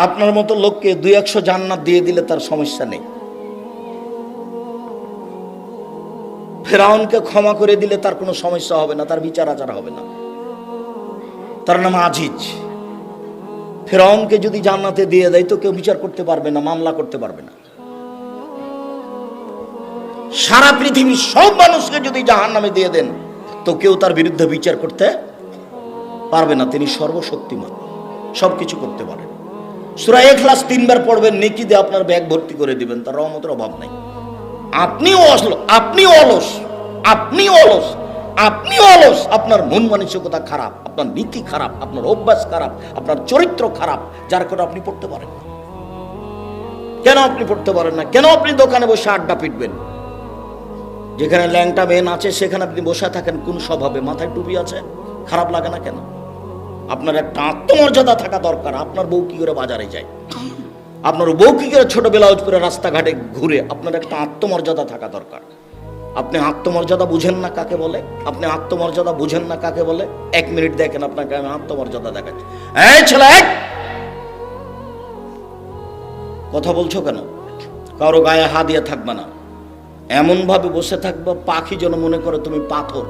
আপনার মতো লোককে 200 জান্নাত দিয়ে দিলে তার সমস্যা নেই। ফেরাউনকে ক্ষমা করে দিলে তার কোনো সমস্যা হবে না, তার বিচার আচার হবে না। তার নাম আজিজ। ফেরাউনকে যদি জান্নাতে দিয়ে দেয় তো কেউ বিচার করতে পারবে না, মামলা করতে পারবে না। সারা পৃথিবীর সব মানুষকে যদি জাহান্নামে দিয়ে দেন তো কেউ তার বিরুদ্ধে বিচার করতে পারবে না। তিনি সর্বশক্তিমান, সবকিছু করতে পারেন। সূরা ইখলাস 3 বার পড়বেন, নেকি দিয়ে আপনার ব্যাগ ভর্তি করে দিবেন, তার রহমতের অভাব নাই। আপনি অলস, আপনার মন মানসিকতা খারাপ, আপনার নীতি খারাপ, আপনার অভ্যাস খারাপ, আপনার চরিত্র খারাপ, যার কারণে আপনি পড়তে পারেন না। কেন আপনি পড়তে পারেন না? কেন আপনি দোকানে বসে আড্ডা পিটবেন? যেখানে ল্যাংটা মেয়ে নাচে সেখানে আপনি বসে থাকেন কোন স্বভাবে? মাথায় টুপি আছে, খারাপ লাগে না কেন? আপনার একটা আত্মমর্যাদা থাকা দরকার। আপনার বউ কি করে বাজারে যায়, আপনার বউ কি করে ছোট ব্লাউজ পরে রাস্তাঘাটে ঘুরে, আপনার একটা আত্মমর্যাদা থাকা দরকার। আপনি আত্মমর্যাদা বুঝেন না কাকে বলে? আপনি আত্মমর্যাদা বুঝেন না কাকে বলে? 1 মিনিট দেখেন, আপনাকে আমি আত্মমর্যাদা দেখাচ্ছি। এই ছেলে, কথা বলছো কেন? কারো গায়ে হাত দিয়ে থাকবে না, এমন ভাবে বসে থাকবা পাখি যেন মনে করে তুমি পাথর।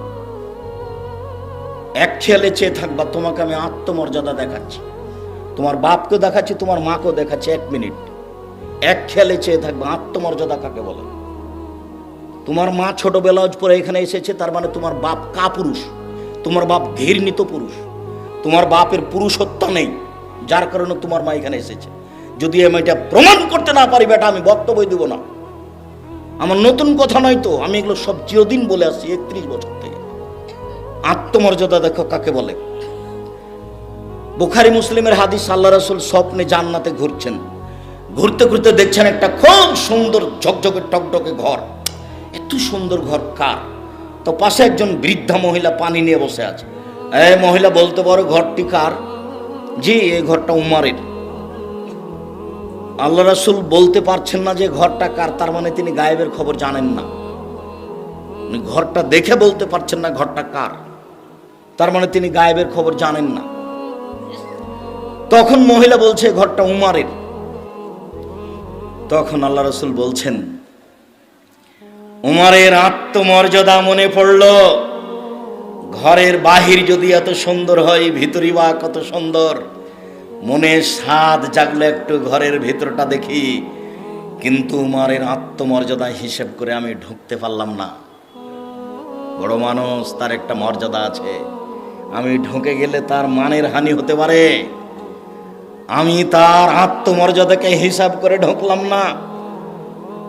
এক ছেলে চেয়ে থাকবা, তোমাকে আমি আত্মমর্যাদা দেখাচ্ছি, তোমার বাপকে দেখাচ্ছি, তোমার মাকেও দেখাচ্ছি। 1 মিনিট এক খেয়ালে চেয়ে থাকবে। আত্মমর্যাদা কাকে বলে? তোমার মা ছোট ব্লাউজ পরে এখানে এসেছে, তার মানে তোমার বাপ কাপুরুষ, তোমার বাপ ঘৃণিত পুরুষ, তোমার বাপের পুরুষত্ব নেই, যার কারণে তোমার মা এখানে এসেছে। যদি আমি এটা প্রমাণ করতে না পারি বেটা, আমি বক্তব্য দেব না। আমার নতুন কথা নয় তো, আমি এগুলো সব চিরদিন বলে আসছি, 31 বছর থেকে। আত্মমর্যাদা দেখো কাকে বলে। বুখারী মুসলিমের হাদিস, আল্লাহ রাসূল স্বপ্নে জান্নাতে ঘুরছেন, ঘুরতে ঘুরতে দেখছেন একটা খুব সুন্দর ঝকঝকে টকটকে ঘর। এত সুন্দর ঘর কার? তো পাশে একজন বৃদ্ধা মহিলা পানি নিয়ে বসে আছে। এই মহিলা বলতে পারো ঘরটি কার? জি, এই ঘরটা উমারের। আল্লাহ রাসূল বলতে পারছেন না যে ঘরটা কার, তার মানে তিনি গায়েবের খবর জানেন না। ঘরটা দেখে বলতে পারছেন না ঘরটা কার, তার মানে তিনি গায়েবের খবর জানেন না। তখন মহিলা বলছে ঘরটা উমারের। তখন আল্লাহ রাসূল বলছেন, উমারের আত্মমর্যাদা মনে পড়ল। ঘরের বাহির যদি এত সুন্দর হয়, ভিতরই বা কত সুন্দর। মনে স্বাদ জাগলো একটু ঘরের ভেতরটা দেখি, কিন্তু উমারের আত্মমর্যাদা হিসেব করে আমি ঢুকতে পারলাম না। বড় মানুষ, তার একটা মর্যাদা আছে, আমি ঢুকে গেলে তার মানের হানি হতে পারে। আমি তার আত্মমর্যাদাকে হিসাব করে ঢুকলাম না।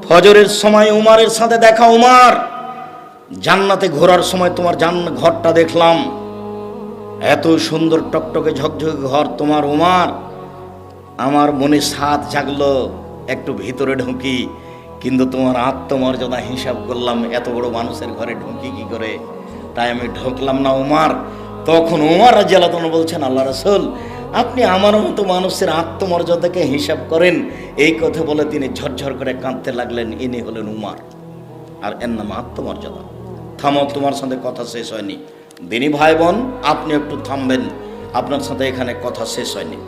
ফজরের সময় উমারের সাথে দেখা। উমার, জান্নাতে ঘোরার সময় তোমার ঘরটা দেখলাম, এত সুন্দর টকটকে ঝকঝকে ঘর তোমার উমার। আমার মনে স্বাদ জাগলো একটু ভিতরে ঢুকি, কিন্তু তোমার আত্মমর্যাদা হিসাব করলাম, এত বড় মানুষের ঘরে ঢুকি কি করে, তাই আমি ঢুকলাম না উমার। তখন উমার রাদিয়াল্লাহু আনহু বলছেন, আল্লাহ রাসূল আপনি আমার মতো মানুষের আত্মমর্যাদাকে হিসাব করেন। এই কথা বলে তিনি ঝরঝর করে কাঁদতে লাগলেন। ইনি হলেন উমার, আর এর নাম আত্মমর্যাদা। থামো, তোমার সাথে কথা শেষ হয়নি। দিনী ভাই বোন, আপনি একটু থামবেন, আপনার সাথে এখানে কথা শেষ হয়নি।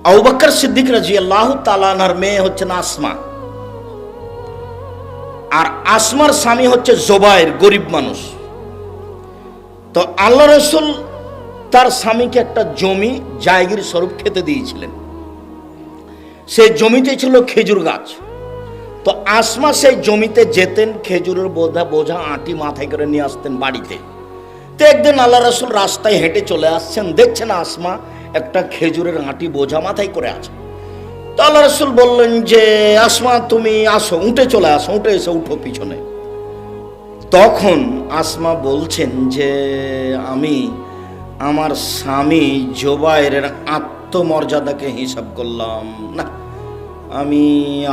আবু বকর সিদ্দিক রাদিয়াল্লাহু তাআলা আনহার মেয়ে হচ্ছেন আসমা, আর আসমার স্বামী হচ্ছে জুবাইর, গরিব মানুষ। তো আল্লাহ রাসূল তার স্বামীকে একটা জমি জায়গির স্বরূপ খেতে দিয়েছিলেন। সেই জমিতে ছিল খেজুর গাছ। তো আসমা সেই জমিতে যেতেন, খেজুরের বোঝা আঁটি মাথায় করে নিয়ে আসতেন বাড়িতে। তো একদিন আল্লাহ রাসূল রাস্তায় হেঁটে চলে আসছেন, দেখছেন আসমা একটা খেজুরের আঁটি বোঝা মাথায় করে আছে। তো আল্লাহ রাসূল বললেন যে, আসমা তুমি আসো, উঠে চলে আসো, উঠে এসে উঠো পিছনে। তখন আসমা বলছেন যে, আমি আমার স্বামী জুবাইরের আত্মমর্যাদাকে হিসাব করলাম না, আমি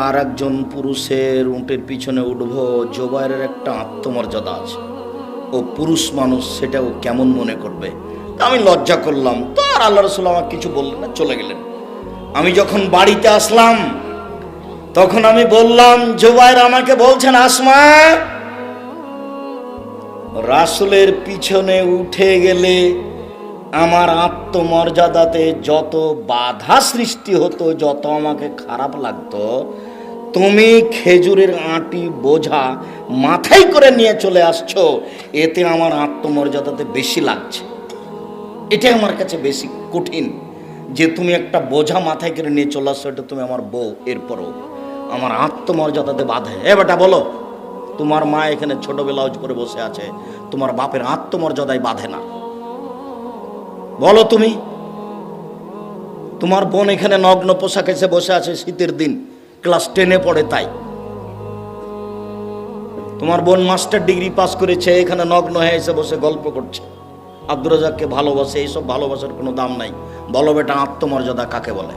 আর একজন পুরুষের উটের পিছনে উঠবো। জুবাইরের একটা আত্মমর্যাদা আছে, ও পুরুষ মানুষ, সেটা ও কেমন মনে করবে। আমি লজ্জা করলাম। তো আর আল্লাহ রাসূল আমাকে কিছু বললেন না, চলে গেলেন। আমি যখন বাড়িতে আসলাম তখন আমি বললাম, জুবাইর আমাকে বলছেন, আসমা রাসূলের পিছনে উঠে গেলে আমার আত্মমর্যাদাতে যত বাধা সৃষ্টি হতো, যত আমাকে খারাপ লাগতো, তুমি খেজুরের আঁটি বোঝা মাথায় করে নিয়ে চলে আসছো, এতে আমার আত্মমর্যাদাতে বেশি লাগছে। এটা আমার কাছে বেশি কঠিন যে তুমি একটা বোঝা মাথায় করে নিয়ে চলে আসছো, এটা তুমি আমার বউ, এরপরও আমার আত্মমর্যাদাতে বাধে। এ বেটা বলো, তোমার মা এখানে ছোট ব্লাউজ পরে বসে আছে, তোমার বাপের আত্মমর্যাদায় বাধে না? বলো তুমি। তোমার বোন এখানে নগ্ন পোশাক এসে বসে আছে, শীতের দিন, ক্লাস 10-এ পড়ে, তাই তোমার বোন মাস্টার ডিগ্রি পাস করেছে, এখানে নগ্ন হয়ে এসে বসে গল্প করছে, আব্দুর রাজ্জাককে ভালোবাসে। এইসব ভালোবাসার কোনো দাম নাই। বলো বেটা, আত্মমর্যাদা কাকে বলে?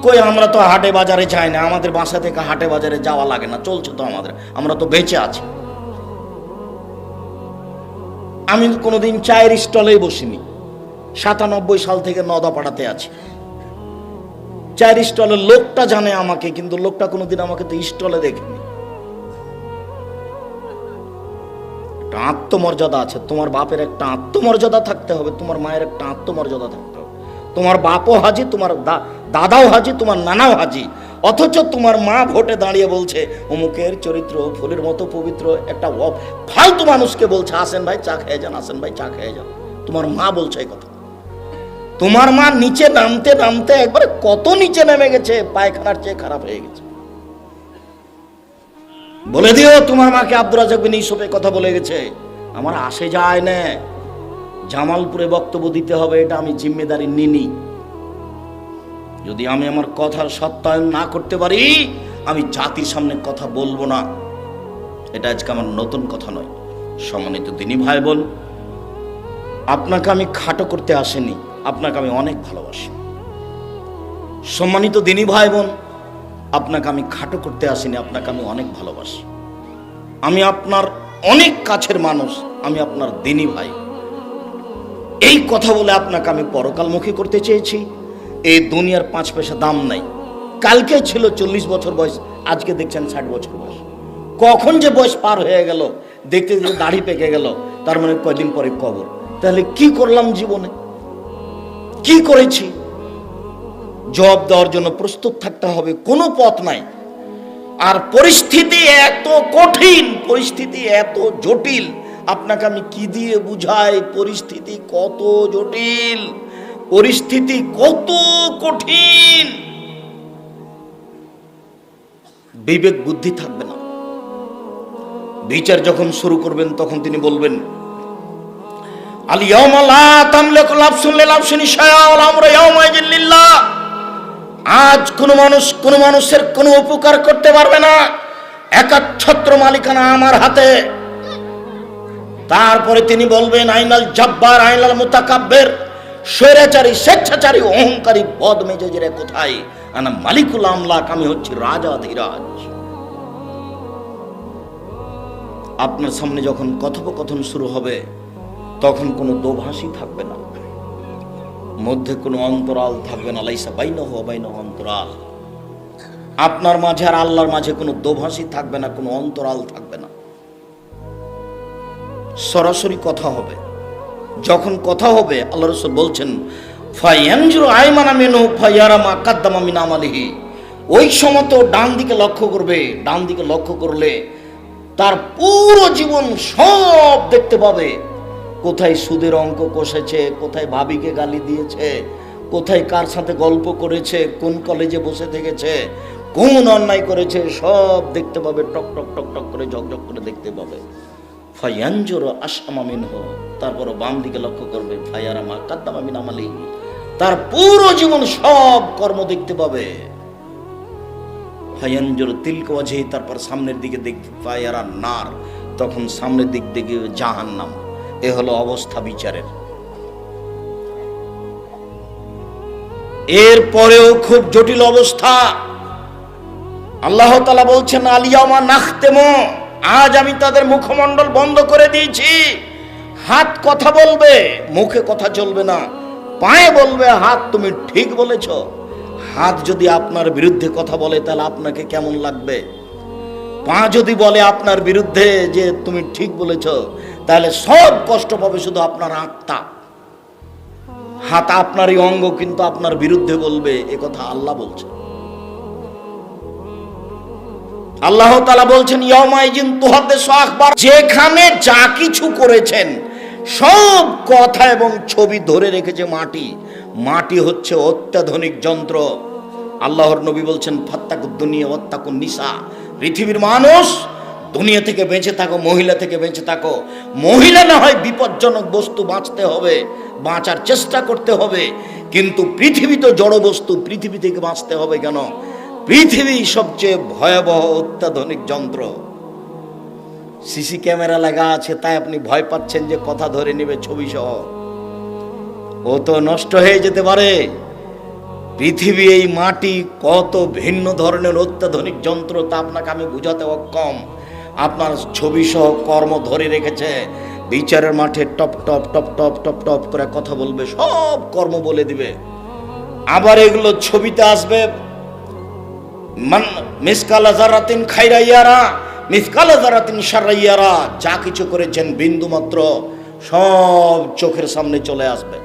কই, আমরা তো হাটে বাজারে যাই না, আমাদের বাসা থেকে হাটে বাজারে যাওয়া লাগে না, চলছে তো আমাদের, আমরা তো বেঁচে আছি। আমি কোনোদিন চায়ের স্টলেই বসিনি, 97 সাল থেকে নদাপাড়াতে আছি। চায়ের স্টলের লোকটা জানে আমাকে, কিন্তু লোকটা কোনোদিন আমাকে তো স্টলে দেখেনি। একটা আত্মমর্যাদা আছে। তোমার বাপের একটা আত্মমর্যাদা থাকতে হবে, তোমার মায়ের একটা আত্মমর্যাদা থাকতে হবে। তোমার বাপও হাজি, তোমার দাদাও হাজি, তোমার নানাও হাজি, অথচ তোমার মা ভোটে দাঁড়িয়ে বলছে অমুকের চরিত্র ফুলের মতো পবিত্র। একটা ফালতু মানুষকে বলছে আসেন ভাই চা খেয়ে যান, আসেন ভাই চা খেয়ে যান। তোমার মা বলছে এই কথা। তোমার মা নিচে নামতে নামতে একবারে কত নিচে নেমে গেছে, পায়খানার চেয়ে খারাপ হয়ে গেছে। বলে দিও তোমার মাকে আব্দুর রাজ্জাক বিন ইউসুফ কথা বলে গেছে। আমার আসে যায় না, জামালপুরে বক্তব্য দিতে হবে, এটা আমি জিম্মেদারি নিনি। যদি আমি আমার কথার সত্যায়ন না করতে পারি, আমি জাতির সামনে কথা বলবো না। এটা আজকে আমার নতুন কথা নয়। সম্মানিত দিনী ভাই বোন, আপনাকে আমি খাটো করতে আসিনি, আপনাকে আমি অনেক ভালোবাসি। সম্মানিত দিনী ভাই বোন, আপনাকে আমি খাটো করতে আসিনি, আপনাকে আমি অনেক ভালোবাসি। আমি আপনার অনেক কাছের মানুষ, আমি আপনার দিনী ভাই। এই কথা বলে আপনাকে আমি পরকালমুখী করতে চেয়েছি। এই দুনিয়ার 5 পয়সা দাম নাই। কালকে ছিল 40 বছর বয়স, আজকে দেখছেন 60 বছর বয়স। কখন যে বয়স পার হয়ে গেল, দেখতে দেখতে দাড়ি পেকে গেল, তার মানে কয়দিন পরে কবর। তাহলে কি করলাম জীবনে, কি করেছি? জবাব দেওয়ার জন্য প্রস্তুত থাকতে হবে, কোনো পথ নাই। আর পরিস্থিতি এত কঠিন, পরিস্থিতি এত জটিল, আপনাকে আমি কি দিয়ে বুঝাই? পরিস্থিতি কত জটিল, পরিস্থিতি কত কঠিন, বিবেক বুদ্ধি থাকবে না। বিচার যখন শুরু করবেন তখন তিনি বলবেন আল ইয়াউমা লা তামলিকু নাফসুন লিনাফসিন শাইআন ওয়াল আমরু ইয়াউমাইযিন লিল্লাহ। আজ কোন মানুষের কোনো উপকার করতে পারবে না, একাচ্ছত্র মালিকানা আমার হাতে। তারপরে তিনি বলবেন আইনাল জাব্বার আইনাল মুতাকাব্বির, স্বৈরাচারী, স্বেচ্ছাচারী, অহংকারী, বদমেজাজেরা কোথায়? আনা মালিকুল আমলাক, আমি হচ্ছি রাজাধিরাজ। আপনার সামনে যখন কথোপকথন শুরু হবে তখন কোনো দোভাষী থাকবে না, মধ্যে কোনো অন্তরাল থাকবে না। লাইসা বাইনাহু ওয়া বাইনাহু অন্তরাল। আপনার মাঝে আর আল্লাহর মাঝে কোনো দোভাষী থাকবে না, কোনো অন্তরাল থাকবে না। সরাসরি কথা হবে। যখন কথা হবে, আল্লাহ রাসূল বলছেন ফায়ানজুরু আইমানা মিনহু ফায়ারা মা কাদ্দামা মিন আমালিহি। ওই সময় তো ডান দিকে লক্ষ্য করবে, ডান দিকে লক্ষ্য করলে তার পুরো জীবন সব দেখতে পাবে। কোথায় সুদের অঙ্ক কষেছে, কোথায় ভাবিকে গালি দিয়েছে, কোথায় কার সাথে গল্প করেছে, কোন কলেজে বসে থেকেছে, কোন অন্যায় করেছে, সব দেখতে পাবে। টক টক টক টক করে ঝকঝক করে দেখতে পাবে। ফায়ানজুরু আশআমা মিনহু, তারপর বাম দিকে লক্ষ্য করবে ফায়ারা মা কাদ্দামা মিন আমালিহি, তার পুরো জীবন সব কর্ম দেখতে পাবে। ফায়ানজুরু তিলকা ওয়াজহি, তারপর সামনের দিকে দেখবে ফায়ারা নার, তখন সামনের দিক দেখবে জাহান্নাম। এ হলো অবস্থা বিচারের। এরপরেও খুব জটিল অবস্থা। আল্লাহ তাআলা বলছেন আল ইয়াউমা নাখতিমু, আজ আমি তাদের মুখমণ্ডল বন্ধ করে দিয়েছি। হাত কথা বলবে, মুখে কথা চলবে না। পায়ে বলবে হাত তুমি ঠিক বলেছ। হাত যদি আপনার বিরুদ্ধে কথা বলে তাহলে আপনাকে কেমন লাগবে? পা যদি বলে আপনার বিরুদ্ধে যে তুমি ঠিক বলেছ, তাহলে সব কষ্ট পাবে শুধু আপনার আত্মা। হাত আপনারই অঙ্গ, কিন্তু আপনার বিরুদ্ধে বলবে, এ কথা আল্লাহ বলছেন। আল্লাহ তাআলা বলছেন ইয়াউমাইজিন তুহাদ্দিসু আখবার, যেখানে যা কিছু করেছেন সব কথা এবং ছবি ধরে রেখেছে মাটি। মাটি হচ্ছে অত্যাধুনিক যন্ত্র। আল্লাহর নবী বলছেন ফাত্তাকুদ দুনিয়া ওয়াত্তাকুন নিসা, পৃথিবীর মানুষ দুনিয়া থেকে বেঁচে থাকো, মহিলা থেকে বেঁচে থাকো। মহিলা না হয় বিপজ্জনক বস্তু, বাঁচতে হবে, বাঁচার চেষ্টা করতে হবে, কিন্তু পৃথিবী তো জড় বস্তু, পৃথিবী থেকে বাঁচতে হবে কেন? পৃথিবী সবচেয়ে ভয়াবহ অত্যাধুনিক যন্ত্র। সিসি ক্যামেরা লাগা আছে, তাই আপনি ভয় পাচ্ছেন যে কথা ধরে নেবে ছবি সহ। ও তো নষ্ট হয়ে যেতে পারে। পৃথিবী, এই মাটি কত ভিন্ন ধরনের অত্যাধুনিক যন্ত্র, তা আপনাকে আমি বুঝাতে অক্ষম। আপনার ছবি সহ কর্ম ধরে রেখেছে। বিচারের মাঠে top top top top top top করে কথা বলবে, সব কর্ম বলে দিবে। আবার এগুলো ছবিতে আসবে, মিসকালা যারাতিন খাইরা ইয়ারা মিসকালা যারাতিন শাররা ইয়ারা, যা কিছু করেছেন বিন্দু মাত্র সব চোখের সামনে চলে আসবে,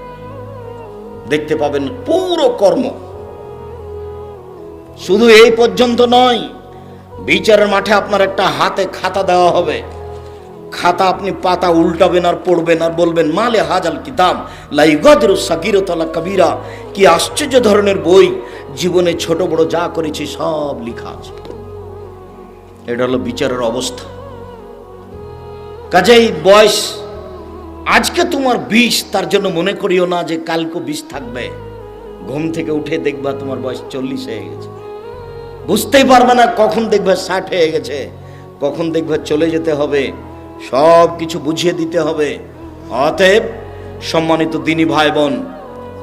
দেখতে পাবেন পুরো কর্ম। শুধু এই পর্যন্ত নয়, বিচারের মাঠে আপনার একটা হাতে খাতা দেওয়া হবে। খাতা আপনি পাতা উল্টাবেন আর পড়বেন আর বলবেন মালে হাজাল কিতাব লা ইগাদিরু সাগীরাতান ওয়ালা কাবীরা, কি আশ্চর্য ধরনের বই, জীবনে ছোট বড় যা করেছি সব লেখা আছে। এটা হলো বিচারের অবস্থা। কাজেই বয়স আজকে তোমার 20, তার জন্য মনে করিও না যে কালকে 20 থাকবে। ঘুম থেকে উঠে দেখবা তোমার বয়স 40 হয়ে গেছে, বুঝতেই পারবে না। কখন দেখবে 60 হয়ে গেছে, কখন দেখবে চলে যেতে হবে। সব কিছু বুঝিয়ে দিতে হবে। অতএব সম্মানিত দিনী ভাই বোন,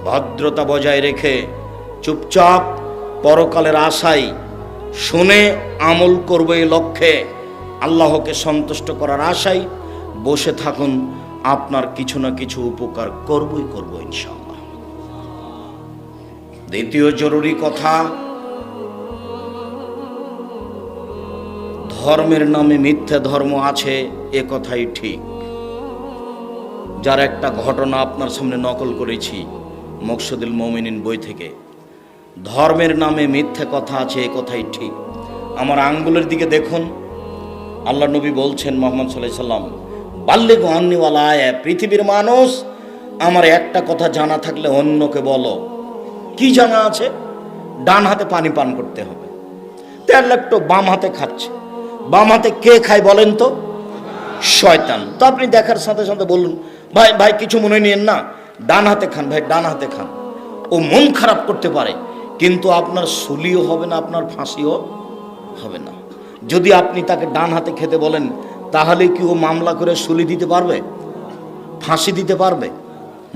ভদ্রতা বজায় রেখে চুপচাপ পরকালের আশায় শুনে আমল করবে এই লক্ষ্যে, আল্লাহকে সন্তুষ্ট করার আশায় বসে থাকুন। আপনার কিছু না কিছু উপকার করবই করব ইনশাআল্লাহ। দ্বিতীয় জরুরি কথা, ধর্মের নামে মিথ্যা ধর্ম আছে, এ কথাই ঠিক। যার একটা ঘটনা আপনার সামনে নকল করেছি মকসুদুল মুমিনিন বই থেকে। ধর্মের নামে মিথ্যা কথা আছে, এ কথাই ঠিক। আমার আঙ্গুলের দিকে দেখুন, আল্লাহ নবী বলছেন মুহাম্মদ সাল্লাল্লাহু আলাইহি সাল্লাম, বাল্লিগু আন্নী ওয়ালা আয়া, পৃথিবীর মানুষ আমার একটা কথা জানা থাকলে অন্যকে বলো। কি জানা আছে? ডান হাতে পানি পান করতে হবে। তেল একটু বাম হাতে খাচ্ছে। বাম হাতে কে খায় বলেন তো? শয়তান। তো আপনি দেখার সাথে সাথে বলুন, ভাই ভাই কিছু মনে নিয়েন না, ডান হাতে খান, ভাই ডান হাতে খান। ও মন খারাপ করতে পারে, কিন্তু আপনার সুলিও হবে না, আপনার ফাঁসিও হবে না। যদি আপনি তাকে ডান হাতে খেতে বলেন, তাহলে কি ও মামলা করে সুলি দিতে পারবে? ফাঁসি দিতে পারবে?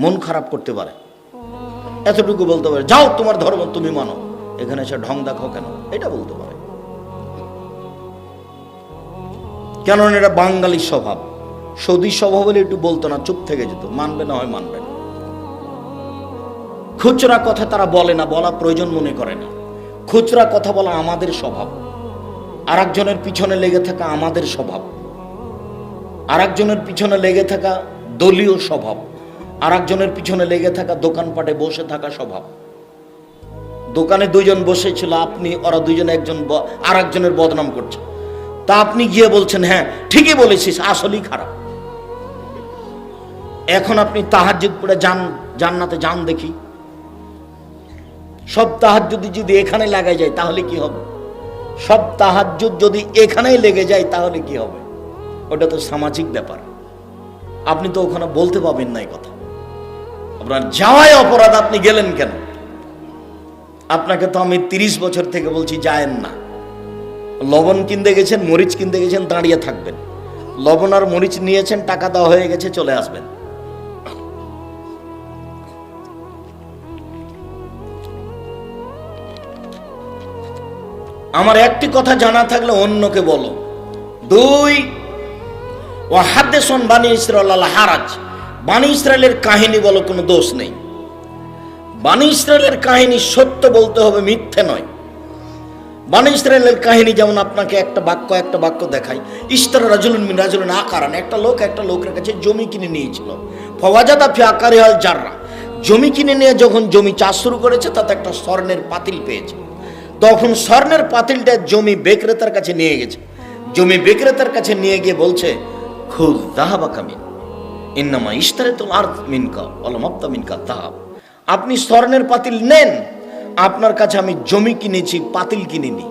মন খারাপ করতে পারে। এতটুকু বলতে পারে, যাও তোমার ধর্ম তুমি মানো, এখানে এসে ঢং দেখো কেন, এটা বলতে পারে। কেননা এটা বাঙালির স্বভাব। সৌদি স্বভাব হলে একটু বলতো না, চুপ থেকে যেত, মানবে না হয় মানবে না। খুচরা কথা তারা বলে না, বলা প্রয়োজন মনে করে না। খুচরা কথা বলা আমাদের স্বভাব। আর একজনের পিছনে লেগে থাকা আমাদের স্বভাব। আর একজনের পিছনে লেগে থাকা দলীয় স্বভাব। আর একজনের পিছনে লেগে থাকা দোকানপাটে বসে থাকা স্বভাব। দোকানে দুইজন বসেছিল, আপনি ওরা দুইজন একজন আর একজনের বদনাম করছে, তা আপনি গিয়ে বলছেন হ্যাঁ ঠিকই বলেছিস, আসলেই খারাপ। এখন আপনি তাহাজ্জুদ পড়ে জান্নাতে যান দেখি। সব তাহাজ্জুদ যদি এখানে লাগাই যায় তাহলে কি হবে? সব তাহাজ্জুদ যদি এখানেই লেগে যায় তাহলে কি হবে? ওটা তো সামাজিক ব্যাপার। আপনি তো ওখানে বলতে পাবেন না এই কথা। আপনার যাওয়াই অপরাধ, আপনি গেলেন কেন? আপনাকে তো আমি 30 বছর থেকে বলছি যায়েন না। লবণ কিনতে গেছেন, মরিচ কিনতে গেছেন, দাঁড়িয়ে থাকবেন। লবণ আর মরিচ নিয়েছেন, টাকা দেওয়া হয়ে গেছে, চলে আসবেন। আমার একটি কথা জানা থাকলে অন্যকে বলো। 2, ওয়াহাদ্দিসুন বানি ইসরাঈল আল হারাজ, বানি ইসরাইলের কাহিনী বলো, কোনো দোষ নেই। বানি ইসরাইলের কাহিনী সত্য বলতে হবে, মিথ্যে নয়। বনী ইসরাইলের কাহিনী যেমন আপনাকে একটা বাক্য দেখাই। ইশতারা রাজুলুন মিন রাজুলিন আকারান, একটা লোকের কাছে জমি কিনে নিয়েছিল। ফাওয়াজাদা ফি আকারিহাল জাররা, জমি কিনে নিয়ে যখন জমি চাষ শুরু করেছে তাতে একটা স্বর্ণের পাতিল পেয়েছে। তখন স্বর্ণের পাতিলটা জমি বিক্রেতার কাছে নিয়ে গেছে। জমি বিক্রেতার কাছে নিয়ে গিয়ে বলছে, খুদ যাহাবাকা মিন ইন্নামা ইশতারাতুল আরদ মিনকা ওয়ালাম আবতা মিনকা যাহাব, আপনি স্বর্ণের পাতিল নেন, আপনার কাছে আমি জমি কিনেছি, পাতিল কিনিনি।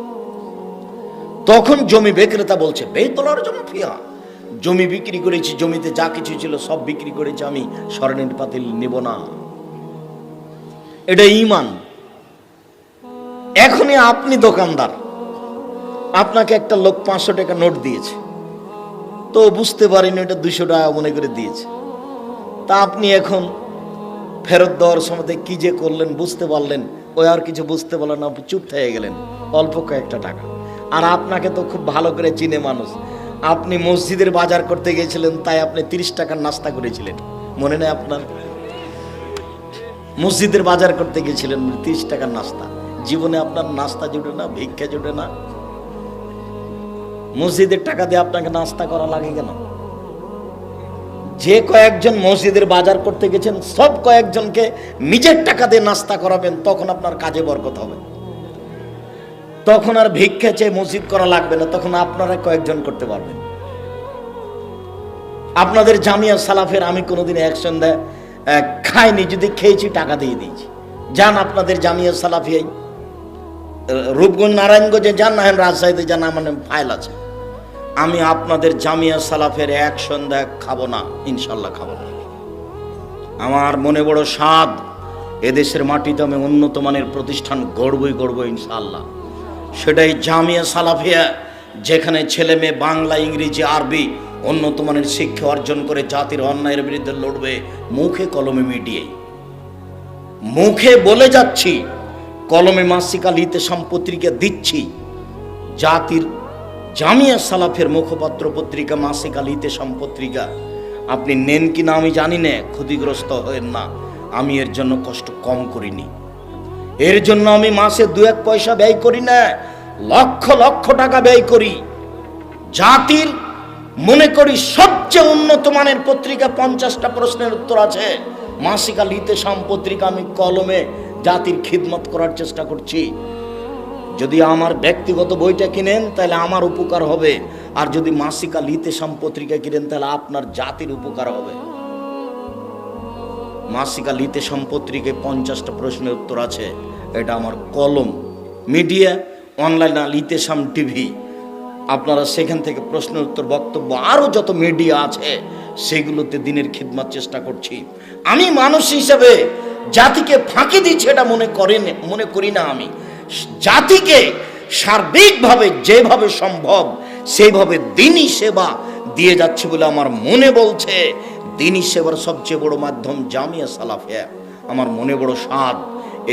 তখন জমি বিক্রেতা বলছে, বেতলার জন্য ফিয়া, জমি বিক্রি করেছি, জমিতে যা কিছু ছিল সব বিক্রি করেছি, আমি স্বর্ণের পাতিল নেব না। এটা ঈমান। এখনই আপনি দোকানদার, আপনাকে একটা লোক 500 টাকা নোট দিয়েছে, তো বুঝতে পারেনি এটা 200 টাকা মনে করে দিয়েছে। তা আপনি এখন ফেরত দেওয়ার সময় কি যে করলেন বুঝতে পারলেন, ওই আর কিছু বুঝতে পারলেন না, চুপ থেকে গেলেন, অল্প কয়েকটা টাকা। আর আপনাকে তো খুব ভালো করে চিনে মানুষ, আপনি মসজিদের বাজার করতে গিয়েছিলেন, তাই আপনি 30 টাকার নাস্তা করেছিলেন, মনে নেই আপনার? মসজিদের বাজার করতে গিয়েছিলেন, 30 টাকার নাস্তা। জীবনে আপনার নাস্তা জুটে না, ভিক্ষা জুটে না, মসজিদের টাকা দিয়ে আপনাকে নাস্তা করা লাগে কেন? যে কয়েকজন মসজিদের বাজার করতে গেছেন সব কয়েকজনকে নিজের টাকা দিয়ে নাস্তা করাবেন, তখন আপনার কাজে বরকত হবে, তখন আর ভিক্ষা চেয়ে মসজিদ করা লাগবে না, তখন আপনারা কয়েকজন করতে পারবেন। আপনাদের জামিয়া সালাফের আমি কোনোদিন অ্যাকশন খাইনি, যদি খেয়েছি টাকা দিয়ে দিয়েছি। যান আপনাদের জামিয়া সালাফিয়াই, রূপগঞ্জ নারায়ণগঞ্জে যান, না রাজশাহীতে যান, মানে ফাইল আছে। আমি আপনাদের জামিয়া সালাফের এক সন্ধ্যা খাবো না, ইনশাল্লাহ খাবো না। আমার মনে বড় স্বাদ, এদেশের মাটিতে আমি উন্নত মানের প্রতিষ্ঠান গড়বই ইনশাল্লাহ। সেটাই জামিয়া সালাফিয়া, যেখানে ছেলে মেয়ে বাংলা, ইংরেজি, আরবি উন্নত মানের শিক্ষা অর্জন করে জাতির অন্যায়ের বিরুদ্ধে লড়বে, মুখে কলমে মিডিয়ায়। মুখে বলে যাচ্ছি, কলমে মাসিকা লিতে সম্পত্রিকা দিচ্ছি। জাতির জামিয়া সালাফের মুখপাত্র পত্রিকা মাসিকা লিতে সম্পত্রিকা আপনি নেন কিনা আমি জানি না, ক্ষতিগ্রস্ত হয়েন না। আমি এর জন্য কষ্ট কম করিনি, এর জন্য আমি মাসে 2-1 পয়সা ব্যয় করি না, লক্ষ টাকা ব্যয় করি। জাতির মনে করি সবচেয়ে উন্নত মানের পত্রিকা, 50টা প্রশ্নের উত্তর আছে, মাসিকা লিতে সম্পত্রিকা আমি কলমে জাতির খিদমত করার চেষ্টা করছি। যদি আমার ব্যক্তিগত বইটা কিনেন তাহলে আমার উপকার হবে, আর যদি মাসিকা লিতে সম্পত্রিকা কিনেন তাহলে আপনার জাতির উপকার হবে। মাসিকা লিতে সম্পত্রিকায় 50টা প্রশ্নের উত্তর আছে, এটা আমার কলম। মিডিয়া অনলাইন লিতে সাম টিভি, আপনারা সেখান থেকে প্রশ্নের উত্তর, বক্তব্য, আরও যত মিডিয়া আছে সেগুলোতে দিনের খিদমত চেষ্টা করছি। আমি মানুষ হিসেবে জাতিকে ফাঁকি দিচ্ছি এটা মনে করি না। আমি জাতিকে সার্বিকভাবে যেভাবে সম্ভব সেইভাবে দিনই সেবা দিয়ে যাচ্ছে বলে আমার মনে বলছে। দিনই সেবার সবচেয়ে বড় মাধ্যম জামিয়া সালাফিয়া। আমার মনে বড় স্বাদ,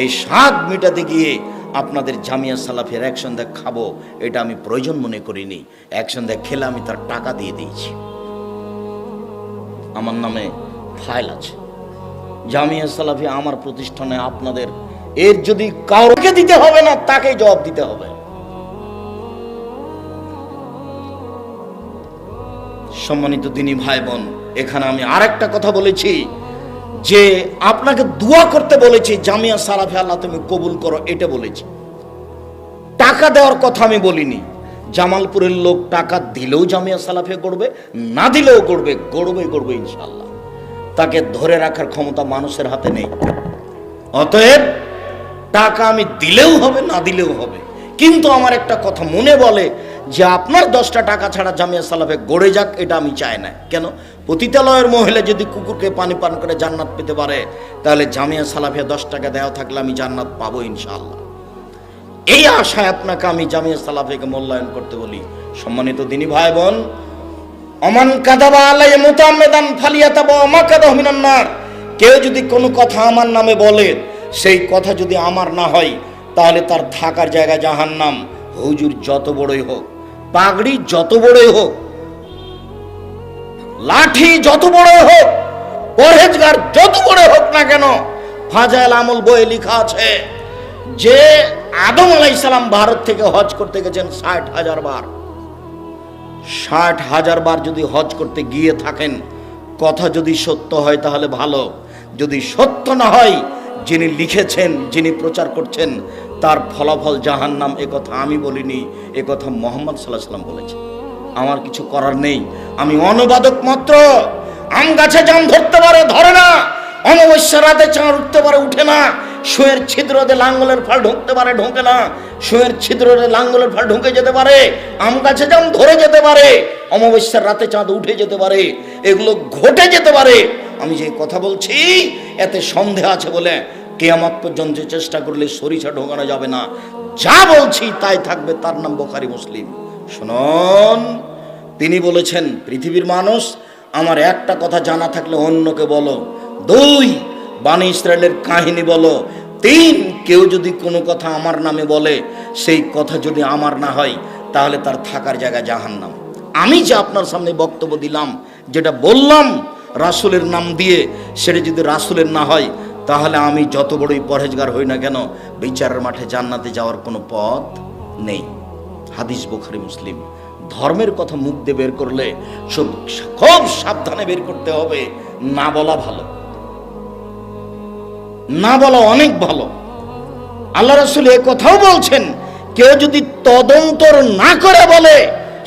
এই স্বাদ মেটাতে গিয়ে আপনাদের জামিয়া সালাফিয়ার এক সন্ধ্যা খাবো, এটা আমি প্রয়োজন মনে করিনি। এক সন্ধ্যা খেলে আমি তার টাকা দিয়ে দিয়েছি, আমার নামে ফাইল আছে। জামিয়া সালাফিয়া আমার প্রতিষ্ঠানে আপনাদের, এর যদি কাউকে দিতে হবে না, তাকে জবাব দিতে হবে। সম্মানিত দিনী ভাই বোন, এখানে আমি আরেকটা কথা বলেছি যে আপনাকে দোয়া করতে বলেছি, জামিয়া সালাফিয়া আল্লাহ তুমি কবুল করো, এটা বলেছি। টাকা দেওয়ার কথা আমি বলিনি। জামালপুরের লোক টাকা দিলেও জামিয়া সালাফিয়া করবে, না দিলেও গড়বে ইনশাআল্লাহ। তাকে ধরে রাখার ক্ষমতা মানুষের হাতে নেই। অতএব টাকা আমি দিলেও হবে, না দিলেও হবে। কিন্তু আমার একটা কথা মনে বলে যে আপনার 10টা টাকা ছাড়া জামিয়া সালাফে গড়ে যাক, এটা আমি চাই না। কেন? পতিতালয়ের মহিলা যদি কুকুরকে পানি পান করে জান্নাত পেতে পারে, তাহলে জামিয়া সালাফিয়া 10 টাকা দেওয়া থাকলে আমি জান্নাত পাবো ইনশাআল্লাহ। এই আশায় আপনাকে আমি জামিয়া সালাফিয়াকে মূল্যায়ন করতে বলি। সম্মানিত দিনী ভাই বোন, অমান কাযাবা আলাইহি মুতাআম্মিদান ফালিয়াতাবা মাকাদাহু মিনান নার, কেউ যদি কোনো কথা আমার নামে বলে, সেই কথা যদি আমার না হয়, তাহলে তার থাকার জায়গা জাহান্নাম। হুজুর যত বড়ই হোক, পাগড়ি যত বড়ই হোক, লাঠি যত বড়ই হোক, পরহেজগার যত বড় হোক না কেন, ফাজাইল আমল বইয়ে লেখা আছে যে আদম আলাইহিস সালাম ভারত থেকে হজ করতে গেছেন 60,000 বার। 60,000 বার যদি হজ করতে গিয়ে থাকেন, কথা যদি সত্য হয় তাহলে ভালো, যদি সত্য না হয়, যিনি লিখেছেন, যিনি প্রচার করছেন, তার ফলাফল জাহান্নাম। এ কথা আমি বলিনি, এ কথা মুহাম্মদ সাল্লাল্লাহু আলাইহি ওয়াসাল্লাম বলেছেন। আমার কিছু করার নেই, আমি অনুবাদক মাত্র। আম গাছে জাম ধরতে পারে, ধরে না। অমাবস্যা রাতে চাঁদ উঠতে পারে, উঠে না। শুয়ের ছিদ্রতে লাঙ্গলের ফাল ঢুকতে পারে, ঢোকে না। শুয়ের ছিদ্রতে লাঙ্গলের ফাল ঢুকে যেতে পারে, আম গাছে জাম ধরে যেতে পারে, অমাবস্যার রাতে চাঁদ উঠে যেতে পারে, এগুলো ঘটে যেতে পারে। আমি যে কথা বলছি এতে সন্দেহ আছে বলে কিয়ামত পর্যন্ত চেষ্টা করলে সরিষা ঢোকানো যাবে না। যা বলছি তাই থাকবে, তার নাম বুখারী মুসলিম। শুনুন, তিনি বলেছেন, পৃথিবীর মানুষ, আমার একটা কথা জানা থাকলে অন্যকে বলো। 2, বনী ইসরায়েলের কাহিনী বলো। 3, কেউ যদি কোনো কথা আমার নামে বলে, সেই কথা যদি আমার না হয়, তাহলে তার থাকার জায়গা জাহান্নাম। আমি যে আপনার সামনে বক্তব্য দিলাম, যেটা বললাম রাসূলের নাম দিয়ে, সেটা যদি রাসূলের না হয়, তাহলে আমি যত বড়ই পরহেজগার হই না কেন, বিচারের মাঠে জান্নাতে যাওয়ার কোনো পথ নেই। হাদিস বুখারী মুসলিম। ধর্মের কথা মুখ দিয়ে বের করলে খুব সাবধানে বের করতে হবে। না বলা ভালো, না বলা অনেক ভালো। আল্লাহ রাসূল এ কথাও বলছেন, কেউ যদি তদন্ত না করে বলে,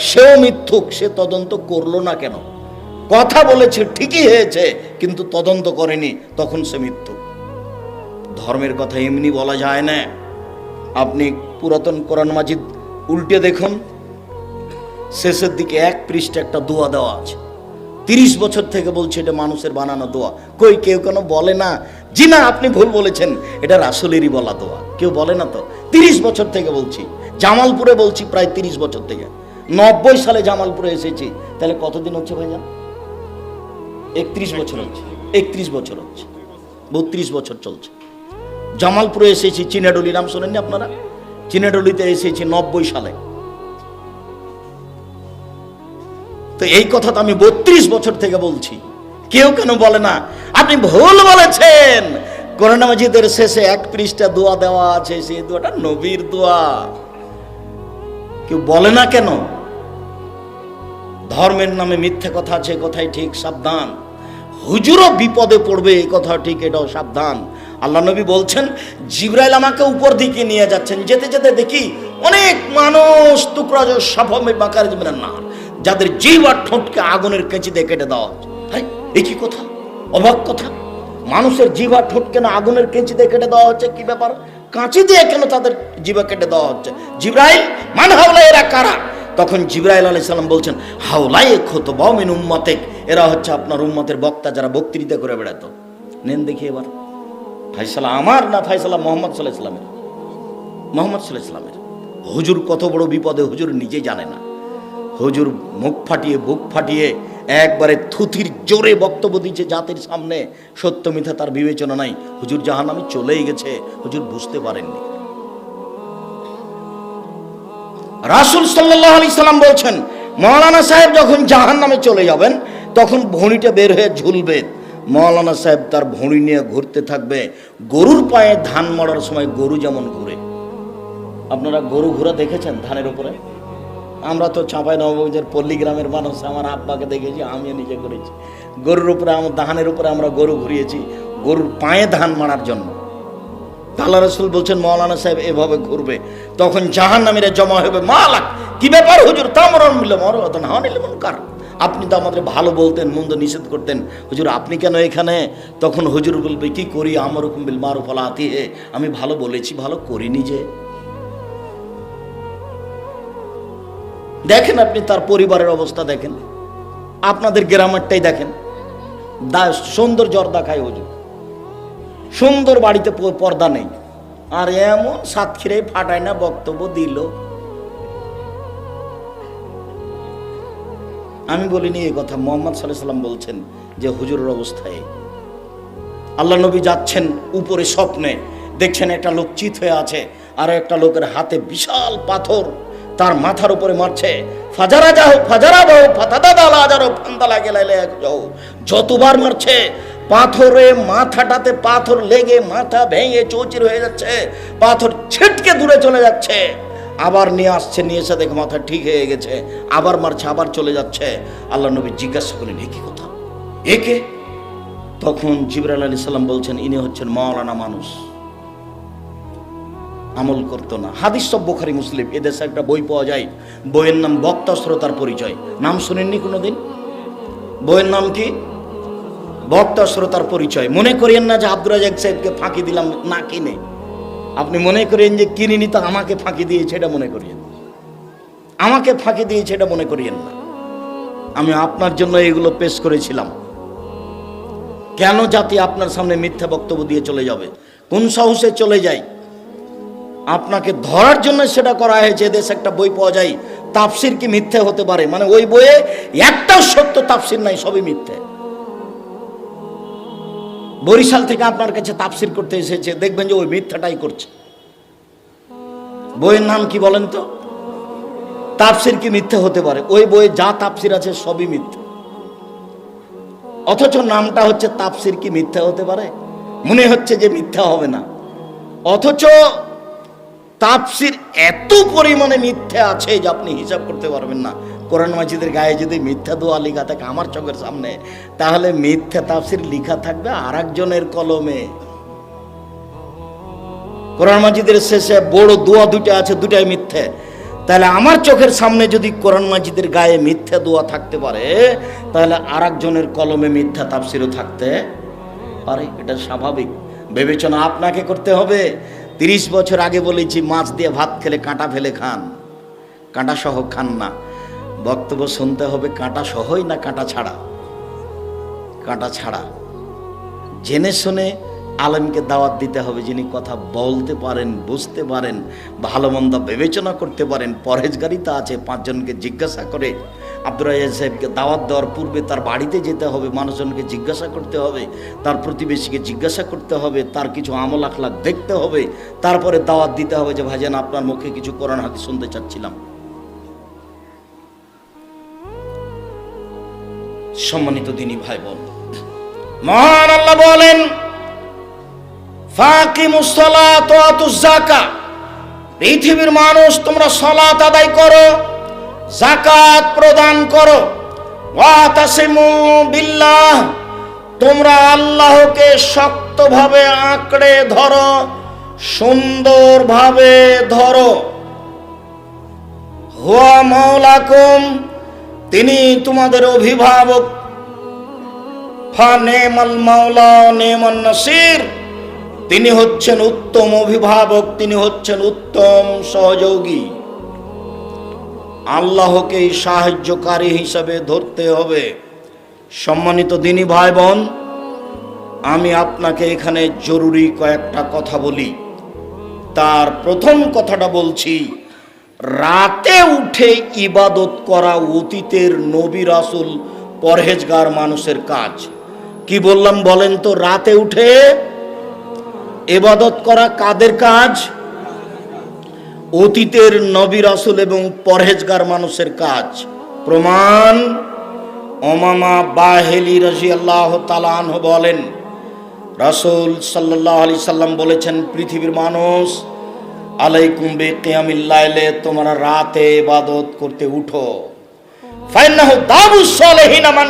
সেও মিথ্যুক। সে তদন্ত করলো না কেন? কথা বলেছে ঠিকই হয়েছে, কিন্তু তদন্ত করেনি, তখন সে মিথ্যুক। ধর্মের কথা এমনি বলা যায় না। আপনি পুরাতন কোরআন মাজিদ উল্টে দেখুন, শেষের দিকে 1 পৃষ্ঠা একটা দোয়া দেওয়া আছে। 30 বছর থেকে বলছে এটা মানুষের বানানো দোয়া। কই কেউ কেন বলে না, জি না আপনি ভুল বলেছেন, এটা রাসূলেরই বলা দোয়া? কেউ বলে না তো। 30 বছর থেকে বলছি, জামালপুরে বলছি প্রায় 30 বছর থেকে। 90 সালে জামালপুরে এসেছি, তাহলে কতদিন হচ্ছে ভাইজান? 31 বছর হচ্ছে। 31 বছর হচ্ছে, 32 বছর চলছে। জামালপুরে এসেছি, চিনাডলি নাম শোনেননি আপনারা? চিনাডলিতে এসেছি 90 সালে। তো এই কথা তো আমি 32 বছর থেকে বলছি। কেউ কেন বলে না আপনি ভুল বলেছেন? কোরআন মাজিদের শেষে 1 পৃষ্ঠা দোয়া দেওয়া আছে, সেই দোয়াটা নবীর দোয়া। কেউ বলে না কেন? ধর্মের নামে মিথ্যে কথা আছে, কথাই ঠিক, সাবধান। হুজুরও বিপদে পড়বে, এই কথা ঠিক, এটাও সাবধান। আল্লাহ নবী বলছেন, জিবরাইল আমাকে উপর দিকে নিয়ে যাচ্ছেন, যেতে যেতে দেখি অনেক মানুষ টুকরা সাফমে বাকার জীবনের না, যাদের জিভ আর ঠোঁটকে আগুনের কেঁচি দিয়ে কেটে দেওয়া হচ্ছে। এই কি কথা, অবাক কথা! মানুষের জিভ আর ঠোঁটকে না আগুনের কেঁচি দিয়ে কেটে দেওয়া হচ্ছে, কি ব্যাপার? কাঁচি দিয়ে কেন তাদের জিভা কেটে দেওয়া হচ্ছে? জিবরাইল, মান হাওলা, এরা কারা? তখন জিবরাইল আলাইহিস সালাম বলছেন, হাওলাই খুতবা মিন উম্মতিক, এরা হচ্ছে আপনার উম্মতের বক্তা, যারা বক্তৃতা করে বেড়াতো। নেন দেখি এবার ফায়সালা আমার না ফায়সালা মুহাম্মদ সাল্লাল্লাহু আলাইহি ওয়াসাল্লামের? মুহাম্মদ সাল্লাল্লাহু আলাইহি ওয়াসাল্লামের। হুজুর কত বড় বিপদে, হুজুর নিজে জানে না। হুজুর মুখ ফাটিয়ে, বুক ফাটিয়ে একবারে থুথির জোরে বক্তব্য দিচ্ছে জাতির সামনে। সত্য মিথ্যা তার বিবেচনা নাই। হুজুর জাহান্নামে চলেই গেছে, হুজুর বুঝতে পারেননি। রাসূল সাল্লাল্লাহু আলাইহি সাল্লাম বলছেন, মাওলানা সাহেব যখন জাহান্নামে চলে যাবেন, তখন ভুঁড়িটা বের হয়ে ঝুলবে। মাওলানা সাহেব তার ভুঁড়ি নিয়ে ঘুরতে থাকবে। গরুর পায়ে ধান মারার সময় গরু যেমন ঘুরে। আপনারা গরু ঘোরা দেখেছেন ধানের উপরে? আমরা তো চাঁপাইনবাবগঞ্জের পল্লী গ্রামের মানুষ, আমার আব্বাকে দেখেছি, আমিও নিজে করেছি। গরুর উপরে, আমার ধানের উপরে আমরা গরু ঘুরিয়েছি, গরুর পায়ে ধান মারার জন্য। আল্লাহ রাসূল বলছেন, মাওলানা সাহেব এভাবে ঘুরবে, তখন জাহান্নামীরা জমা হবে। মালাক, কি ব্যাপার হুজুর? তামরুন বিল মারুফ ওয়া নাহয়ুন আনিল মুনকার। আপনি তো আমাদের ভালো বলতেন, মন্দ নিষেধ করতেন, হুজুর আপনি কেন এখানে? তখন হুজুর বলবে, কি করি? আমরুকুম বিল মারুফ ওয়া লা আতিহি, আমি ভালো বলেছি, ভালো করিনি যে। দেখেন আপনি তার পরিবারের অবস্থা দেখেন, আপনাদের গ্রামেরটাই দেখেন। সুন্দর জর্দা খায় হুজুর, সুন্দর বাড়িতে পর্দা নেই, আর এমন সাতক্ষীরায় ফাটায় না বক্তব্য দিল। আমি বলিনি এই কথা, মুহাম্মদ সাল্লাল্লাহু আলাইহি ওয়াসাল্লাম বলছেন যে হুজুরের অবস্থায়। আল্লাহ নবী যাচ্ছেন উপরে, স্বপ্নে দেখছেন একটা লোক চিত হয়ে আছে, আর একটা লোকের হাতে বিশাল পাথর তার মাথার উপরে মারছে। ফাজারা যাও, ফাজারা বাও, ফাতাদা দালা যাও, ফান্দালা গেলাইলে যাও, যতবার মারছে পাথরে মাথাটাতে পাথর লেগে মাথা ভেঙে চৌচির হয়ে যাচ্ছে, পাথর ছিটকে দূরে চলে যাচ্ছে, আবার নিয়ে আসছে, নিয়ে এসে দেখে মাথা ঠিক হয়ে গেছে, আবার মারছে, আবার চলে যাচ্ছে। আল্লাহ নবী জিজ্ঞাসা করেন, এ কি কথা, একে? তখন জিবরাইল আলাইহিস সালাম বলছেন, ইনি হচ্ছেন মাওলানা মানুষ, আমল করতো না। হাদিস সব বুখারী মুসলিম। এদেশে একটা বই পাওয়া যায়, বইয়ের নাম বক্তা শ্রোতার পরিচয়। নাম শুনেননি কোনোদিন? বইয়ের নাম কি? বক্তা শ্রোতার পরিচয়। মনে করিয়েন না যে আব্দুর রাজ্জাক সাহেবকে ফাঁকি দিলাম না কিনে, আপনি মনে করেন যে কিনিনি তো আমাকে ফাঁকি দিয়েছে, এটা মনে করিয়েন, আমাকে ফাঁকি দিয়েছে এটা মনে করিয়েন না। আমি আপনার জন্য এগুলো পেশ করেছিলাম। কেন জাতি আপনার সামনে মিথ্যা বক্তব্য দিয়ে চলে যাবে? কোন সাহসে চলে যায়? আপনাকে ধরার জন্য সেটা করা হয়েছে। দেশে একটা বই পাওয়া যায়, তাফসির কি মিথ্যে হতে পারে, মানে ওই বইয়ে একটাও সত্য তাফসির নাই, সবই মিথ্যে। বরিশাল থেকে আপনার কাছে তাফসির করতে এসেছে, দেখবেন যে ওই মিথ্যাটাই করছে। বইয়ের নাম কি বলেন তো? তাফসির কি মিথ্যে হতে পারে? ওই বইয়ে যা তাফসির আছে সবই মিথ্যে, অথচ নামটা হচ্ছে তাফসির কি মিথ্যা হতে পারে? মনে হচ্ছে যে মিথ্যা হবে না, অথচ তাফসির এত পরিমাণে মিথ্যা আছে যে আপনি হিসাব করতে পারবেন না। কোরআন মাজিদের গায়ে যদি মিথ্যা দোয়া লেখা থাকে আমার চোখের সামনে, তাহলে মিথ্যা তাফসির লেখা থাকবে আরেকজনের কলমে। কোরআন মাজিদের শেষে বড় দোয়া দুটো আছে, দুটাই মিথ্যে। তাহলে আমার চোখের সামনে যদি কোরআন মাজিদের গায়ে মিথ্যা দোয়া থাকতে পারে, তাহলে আরেকজনের কলমে মিথ্যা তাফসিরও থাকতে পারে। এটা স্বাভাবিক বিবেচনা আপনাকে করতে হবে। 30 বছর আগে বলেছি, মাছ দিয়ে ভাত খেলে কাঁটা ফেলে খান, কাঁটা সহ খান না। বক্তব্য শুনতে হবে কাঁটা সহই না কাঁটা ছাড়া? কাঁটা ছাড়া। জেনে শুনে আলেমকে দাওয়াত দিতে হবে, যিনি কথা বলতে পারেন, বুঝতে পারেন, ভালো মন্দ বিবেচনা করতে পারেন, পরহেজগারিতা আছে। 5 জনকে জিজ্ঞাসা করে আব্দুর রাজ্জাক সাহেবকে দাওয়াত দেওয়ার পূর্বে তার বাড়িতে যেতে হবে, মানুষজনকে জিজ্ঞাসা করতে হবে, তার প্রতিবেশীকে জিজ্ঞাসা করতে হবে, তার কিছু আমল আখলাক দেখতে হবে, তারপরে দাওয়াত দিতে হবে যে ভাইজান আপনার মুখে কিছু কোরআন হাদিস শুনতে চাচ্ছিলাম। সম্মানিত দিনী ভাই বোন, মহান আল্লাহ বলেন, ফাকিমুস সালাত ওয়া আতুজ যাকাত, পৃথিবীর মানুষ তোমরা সালাত আদায় করো, যাকাত প্রদান করো, ওয়া তাসিমু বিল্লাহ, তোমরা আল্লাহকে শক্তভাবে আঁকড়ে ধরো, সুন্দরভাবে ধরো। হুয়া মাওলাকুম, তিনি তোমাদের অভিভাবক। ফা নেমাল মাওলা নেমান নাসির, তিনি হচ্ছেন উত্তম অভিভাবক, তিনি হচ্ছেন উত্তম সহযোগী। আল্লাহকেই সাহায্যকারী হিসাবে ধরতে হবে। সম্মানিত দিনী ভাই বোন, আমি আপনাকে এখানে জরুরি কয়েকটা কথা বলি। তার প্রথম কথাটা বলছি, রাতে উঠে ইবাদত করা অতীতের নবী রাসূল পরহেজগার মানুষের কাজ। কি বললাম বলেন তো? রাতে উঠে ইবাদত করা কাদের কাজ? অতীতের নবী রাসূল এবং পরহেজগার মানুষের কাজ। প্রমাণ, উমামা বাহিলি রাদিয়াল্লাহু তাআলা আনহু বলেন, রাসূল সাল্লাল্লাহু আলাইহি সাল্লাম বলেছেন, পৃথিবীর মানুষ, আলাইকুম বিকিয়ামিল লাইলে, তোমরা রাতে ইবাদত করতে উঠো। ফাইন্নাহু দাবুস সালিহিনা মান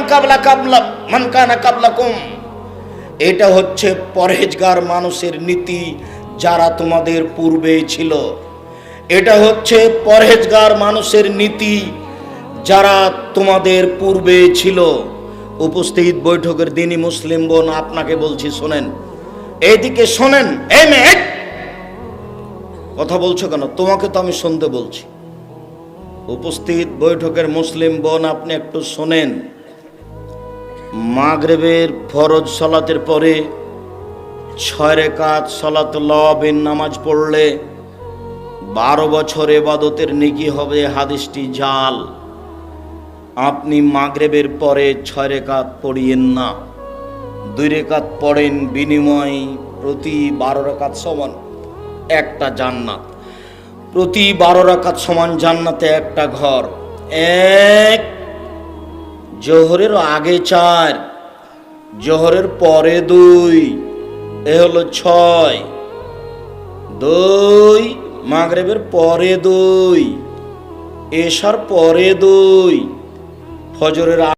কানা কাবলাকুম, এটা হচ্ছে পরহেজগার মানুষের নীতি যারা তোমাদের পূর্বে ছিল। এটা হচ্ছে পরহেজগার মানুষের নীতি যারা তোমাদের পূর্বে ছিল। উপস্থিত বৈঠকের দিনই মুসলিম বোন, আপনাকে বলছি শোনেন, এইদিকে শোনেন। এই মেয়ে কথা বলছো কেন? তোমাকে তো আমি শুনতে বলছি। উপস্থিত বৈঠকের মুসলিম বোন, আপনি একটু শোনেন। মাগরিবের ফরজ সালাতের পরে 6 রাকাত সালাতুল লাওয়াবিন নামাজ পড়লে 12 বছর ইবাদতের নেকি হবে। হাদিসটি জাল। আপনি মাগরিবের পরে 6 রাকাত পড়িয়েন না, 2 রাকাত পড়েন, বিনিময় প্রতি 12 রাকাত সমান একটা জান্নাত। প্রতি 12 রাকাত সমান জান্নাতে একটা ঘর। এক, জোহরের আগে 4, জোহরের পরে 2, এ হলো 6, 2, মাগরিবের পরে 2, এশার পরে 2, ফজরের